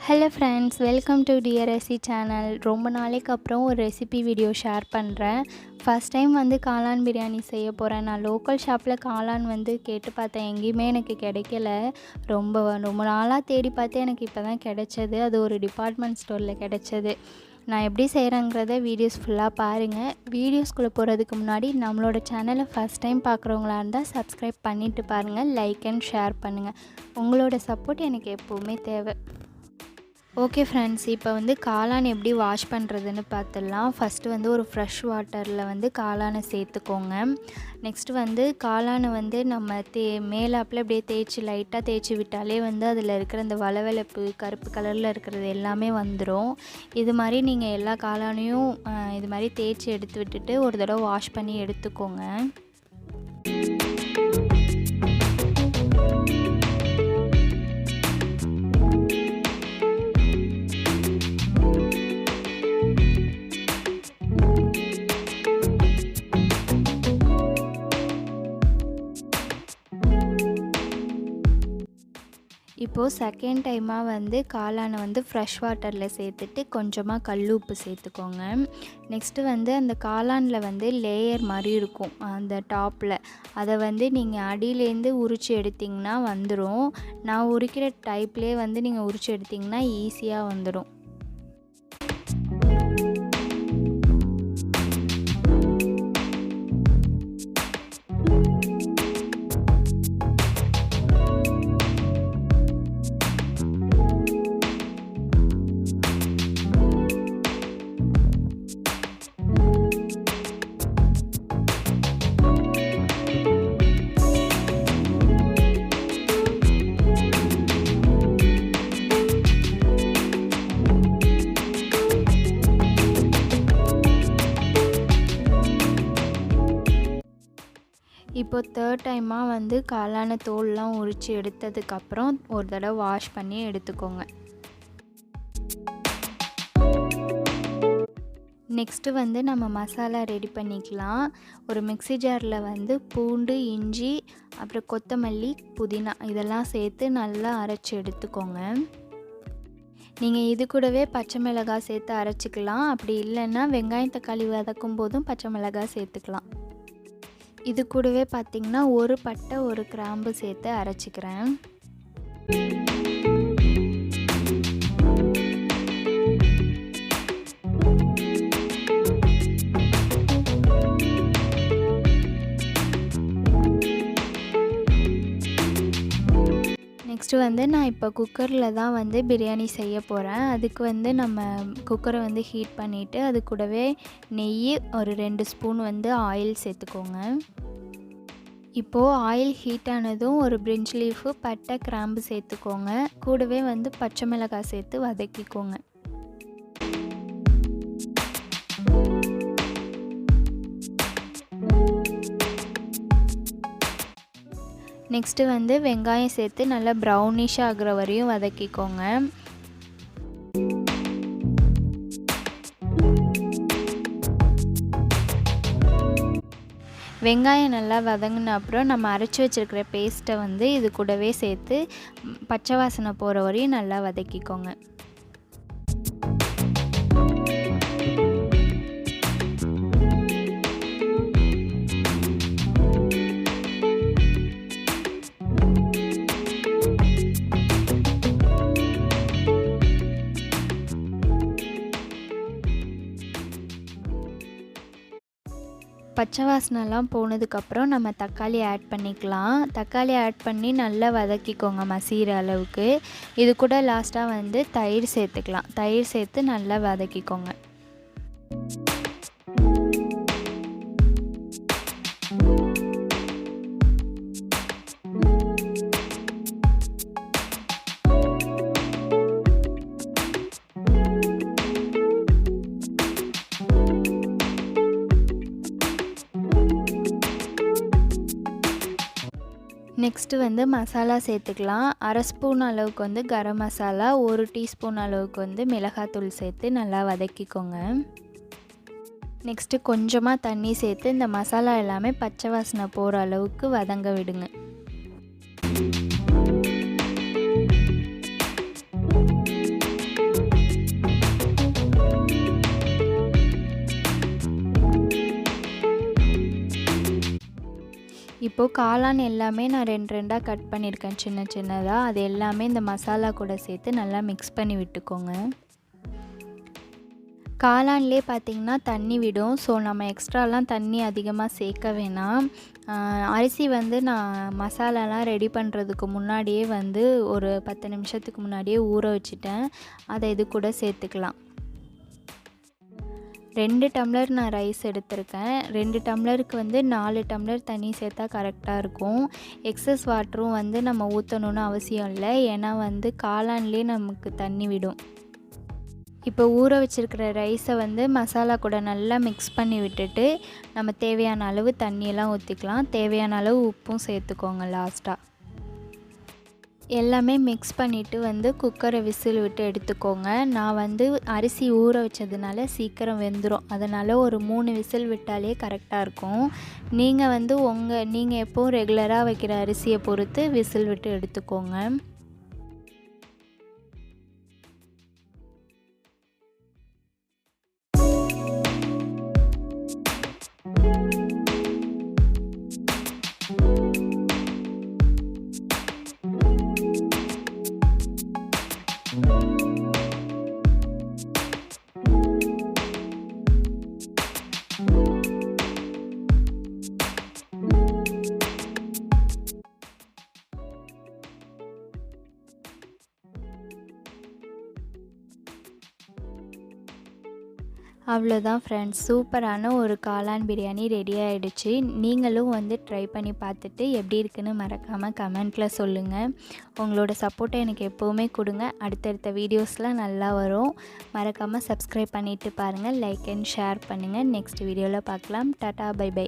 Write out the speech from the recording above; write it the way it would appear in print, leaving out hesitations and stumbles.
Hello friends, welcome to TRSC channel. ரொம்ப நாளைக்கு அப்புறம் ஒரு ரெசிபி வீடியோ ஷேர் பண்ணுறேன். ஃபஸ்ட் டைம் காளான் பிரியாணி செய்ய போகிறேன். நான் லோக்கல் ஷாப்பில் காளான் கேட்டு பார்த்தேன், எங்கேயுமே எனக்கு கிடைக்கல. ரொம்ப நாளாக தேடி பார்த்து எனக்கு இப்போ தான் கிடச்சது. அது ஒரு டிபார்ட்மெண்ட் ஸ்டோரில் கிடச்சது. நான் எப்படி செய்கிறேங்கிறத வீடியோஸ் ஃபுல்லாக பாருங்கள். வீடியோஸ்குள்ளே போகிறதுக்கு முன்னாடி நம்மளோட சேனலை ஃபஸ்ட் டைம் பார்க்குறவங்களா இருந்தால் சப்ஸ்கிரைப் பண்ணிவிட்டு பாருங்கள், லைக் அண்ட் ஷேர் பண்ணுங்கள். உங்களோட சப்போர்ட் எனக்கு எப்போவுமே தேவை. ஓகே ஃப்ரெண்ட்ஸ், இப்போ காளான் எப்படி வாஷ் பண்ணுறதுன்னு பார்த்துடலாம். ஃபஸ்ட்டு ஒரு ஃப்ரெஷ் வாட்டரில் காளானை சேர்த்துக்கோங்க. நெக்ஸ்ட்டு காளானை நம்ம மேலாப்பில் அப்படியே லைட்டாக தேய்ச்சி விட்டாலே அதில் இருக்கிற அந்த வளவளப்பு கருப்பு கலரில் இருக்கிறது எல்லாமே வந்துடும். இது மாதிரி நீங்கள் எல்லா காளானையும் இது மாதிரி தேய்ச்சி எடுத்து விட்டுட்டு ஒரு தடவை வாஷ் பண்ணி எடுத்துக்கோங்க. இப்போது செகண்ட் டைமாக காளானை ஃப்ரெஷ் வாட்டரில் சேர்த்துட்டு கொஞ்சமாக கல் உப்பு சேர்த்துக்கோங்க. நெக்ஸ்ட்டு அந்த காளானில் லேயர் மாதிரி இருக்கும் அந்த டாப்பில். அதை நீங்கள் அடியிலேருந்து உரித்து எடுத்திங்கன்னா வந்துடும். நான் உரிக்கிற டைப்லேயே நீங்கள் உரித்து எடுத்திங்கன்னா ஈஸியாக வந்துடும். இப்போது தேர்ட் டைமாக காளான தோல்லாம் உரித்து எடுத்ததுக்கப்புறம் ஒரு தடவை வாஷ் பண்ணி எடுத்துக்கோங்க. நெக்ஸ்ட்டு நம்ம மசாலா ரெடி பண்ணிக்கலாம். ஒரு மிக்ஸி ஜாரில் பூண்டு, இஞ்சி, அப்புறம் கொத்தமல்லி, புதினா இதெல்லாம் சேர்த்து நல்லா அரைச்சி எடுத்துக்கோங்க. நீங்கள் இது கூடவே பச்சை மிளகாய் சேர்த்து அரைச்சிக்கலாம். அப்படி இல்லைன்னா வெங்காயம் தக்காளி வதக்கும் போதும் பச்சை மிளகாய் சேர்த்துக்கலாம். இது கூடவே பார்த்திங்கன்னா ஒரு பட்டை ஒரு கிராம்பு சேர்த்து அரைச்சிக்கிறேன். நெக்ஸ்ட்டு நான் இப்போ குக்கரில் தான் பிரியாணி செய்ய போகிறேன். அதுக்கு நம்ம குக்கரை ஹீட் பண்ணிவிட்டு அது கூடவே நெய் ஒரு 2 ஸ்பூன் ஆயில் சேர்த்துக்கோங்க. இப்போது ஆயில் ஹீட் ஆனதும் ஒரு பிரிஞ்ச் லீஃபு, பட்டை, கிராம்பு சேர்த்துக்கோங்க. கூடவே பச்சை மிளகாய் சேர்த்து வதக்கிக்கோங்க. நெக்ஸ்ட்டு வெங்காயம் சேர்த்து நல்லா ப்ரௌனிஷ் ஆகிற வரையும் வதக்கிக்கோங்க. வெங்காயம் நல்லா வதங்கின அப்புறம் நம்ம அரைச்சி வச்சுருக்கிற பேஸ்ட்டை இது கூடவே சேர்த்து பச்சை வாசனை போகிற வரையும் நல்லா வதக்கிக்கோங்க. பச்சை வாசனைலாம் போனதுக்கப்புறம் நம்ம தக்காளி ஆட் பண்ணிக்கலாம். தக்காளி ஆட் பண்ணி நல்லா வதக்கிக்கோங்க மசிகிற அளவுக்கு. இது கூட லாஸ்ட்டாக தயிர் சேர்த்துக்கலாம். தயிர் சேர்த்து நல்லா வதக்கிக்கோங்க. நெக்ஸ்ட்டு மசாலா சேர்த்துக்கலாம். அரை ஸ்பூன் அளவுக்கு கரம் மசாலா, 1 டீஸ்பூன் அளவுக்கு மிளகாத்தூள் சேர்த்து நல்லா வதக்கிக்கோங்க. நெக்ஸ்ட்டு கொஞ்சமாக தண்ணி சேர்த்து இந்த மசாலா எல்லாமே பச்சை வாசனை போகிற அளவுக்கு வதங்க விடுங்க. இப்போது காளான் எல்லாமே நான் 2 கட் பண்ணியிருக்கேன் சின்ன சின்னதாக. அது எல்லாமே இந்த மசாலா கூட சேர்த்து நல்லா மிக்ஸ் பண்ணி விட்டுக்கோங்க. காளான்லே பார்த்திங்கன்னா தண்ணி விடும். ஸோ நம்ம எக்ஸ்ட்ராலாம் தண்ணி அதிகமாக சேர்க்க வேணாம். அரிசி வந்து நான் மசாலாலாம் ரெடி பண்ணுறதுக்கு முன்னாடியே வந்து ஒரு 10 நிமிஷத்துக்கு முன்னாடியே ஊற வச்சுட்டேன். அதை இது கூட சேர்த்துக்கலாம். 2 டம்ளர் நான் ரைஸ் எடுத்திருக்கேன். 2 டம்ளருக்கு வந்து 4 டம்ளர் தண்ணி சேர்த்தா கரெக்டாக இருக்கும். எக்ஸஸ் வாட்டரும் வந்து நம்ம ஊற்றணுன்னு அவசியம் இல்லை. ஏன்னா வந்து காளான்லேயே நமக்கு தண்ணி விடும். இப்போ ஊற வச்சுருக்கிற ரைஸை வந்து மசாலா கூட நல்லா மிக்ஸ் பண்ணி விட்டுட்டு நம்ம தேவையான அளவு தண்ணியெல்லாம் ஊற்றிக்கலாம். தேவையான அளவு உப்பும் சேர்த்துக்கோங்க லாஸ்ட்டாக. எல்லாமே மிக்ஸ் பண்ணிவிட்டு வந்து குக்கரை விசில் விட்டு எடுத்துக்கோங்க. நான் வந்து அரிசி ஊற வச்சதுனால சீக்கிரம் வெந்துடும். அதனால் ஒரு 3 விசில் விட்டாலே கரெக்டாக இருக்கும். நீங்கள் வந்து நீங்கள் எப்போவும் ரெகுலராக வைக்கிற அரிசியை பொறுத்து விசில் விட்டு எடுத்துக்கோங்க. அவ்வளோதான் ஃப்ரெண்ட்ஸ், சூப்பரான ஒரு காளான் பிரியாணி ரெடி ஆகிடுச்சு. நீங்களும் வந்து ட்ரை பண்ணி பார்த்துட்டு எப்படி இருக்குன்னு மறக்காமல் கமெண்ட்டில் சொல்லுங்கள். உங்களோட சப்போர்ட்டை எனக்கு எப்போவுமே கொடுங்க. அடுத்தடுத்த வீடியோஸ்லாம் நல்லா வரும். மறக்காமல் சப்ஸ்கிரைப் பண்ணிவிட்டு பாருங்கள். லைக் அண்ட் ஷேர் பண்ணுங்கள். நெக்ஸ்ட் வீடியோவில் பார்க்கலாம். Tata, bye by.